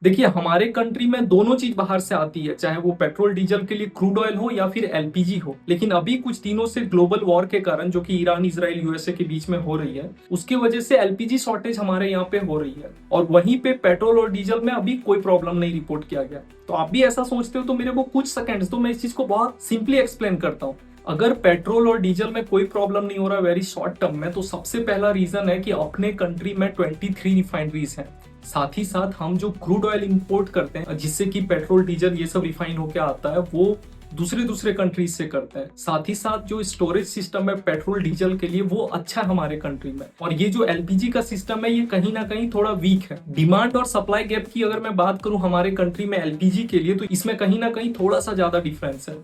देखिए, हमारे कंट्री में दोनों चीज बाहर से आती है, चाहे वो पेट्रोल डीजल के लिए क्रूड ऑयल हो या फिर एलपीजी हो। लेकिन अभी कुछ दिनों से ग्लोबल वॉर के कारण, जो कि ईरान इजराइल यूएसए के बीच में हो रही है, उसकी वजह से एलपीजी शॉर्टेज हमारे यहाँ पे हो रही है। और वहीं पे पेट्रोल और डीजल में अभी कोई प्रॉब्लम नहीं रिपोर्ट किया गया। तो आप भी ऐसा सोचते हो तो मेरे को कुछ सेकंड्स तो मैं इस चीज को बहुत सिंपली एक्सप्लेन करता हूँ। अगर पेट्रोल और डीजल में कोई प्रॉब्लम नहीं हो रहा वेरी शॉर्ट टर्म में, तो सबसे पहला रीजन है कि अपने कंट्री में 23 रिफाइनरीज हैं। साथ ही साथ हम जो क्रूड ऑयल इंपोर्ट करते हैं, जिससे कि पेट्रोल डीजल ये सब रिफाइन होकर आता है, वो दूसरे दूसरे कंट्रीज से करते हैं। साथ ही साथ जो स्टोरेज सिस्टम है पेट्रोल डीजल के लिए, वो अच्छा है हमारे कंट्री में। और ये जो एलपीजी का सिस्टम है, ये कहीं ना कहीं थोड़ा वीक है। डिमांड और सप्लाई गैप की अगर मैं बात करूं हमारे कंट्री में एलपीजी के लिए, तो इसमें कहीं ना कहीं थोड़ा सा ज्यादा डिफरेंस है।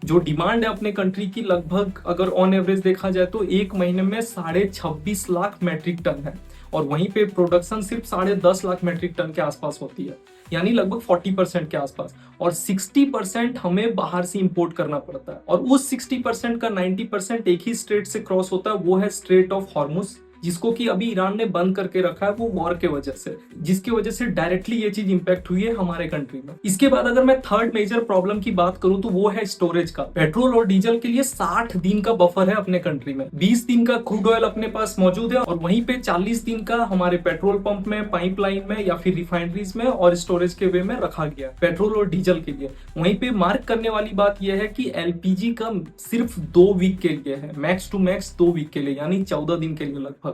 जो डिमांड है अपने कंट्री की, लगभग अगर ऑन एवरेज देखा जाए तो एक महीने में 26.5 लाख मैट्रिक टन है। और वहीं पे प्रोडक्शन सिर्फ 10.5 लाख मैट्रिक टन के आसपास होती है, यानी लगभग 40% के आसपास। और 60% हमें बाहर से इंपोर्ट करना पड़ता है। और उस 60% का 90% एक ही स्ट्रेट से क्रॉस होता है, वो है स्ट्रेट ऑफ हॉर्मुज, जिसको कि अभी ईरान ने बंद करके रखा है, वो वॉर के वजह से, जिसकी वजह से डायरेक्टली ये चीज इंपैक्ट हुई है हमारे कंट्री में। इसके बाद अगर मैं थर्ड मेजर प्रॉब्लम की बात करूं, तो वो है स्टोरेज का। पेट्रोल और डीजल के लिए 60 दिन का बफर है अपने कंट्री में। 20 दिन का क्रूड ऑयल अपने पास मौजूद है, और वहीं पे 40 दिन का हमारे पेट्रोल पंप में, पाइपलाइन में या फिर रिफाइनरीज में और स्टोरेज के वे में रखा गया है पेट्रोल और डीजल के लिए। वहीं पे मार्क करने वाली बात यह है कि एलपीजी का सिर्फ 2 वीक के लिए है, मैक्स टू मैक्स 2 वीक के लिए, यानी 14 दिन के लिए लगभग।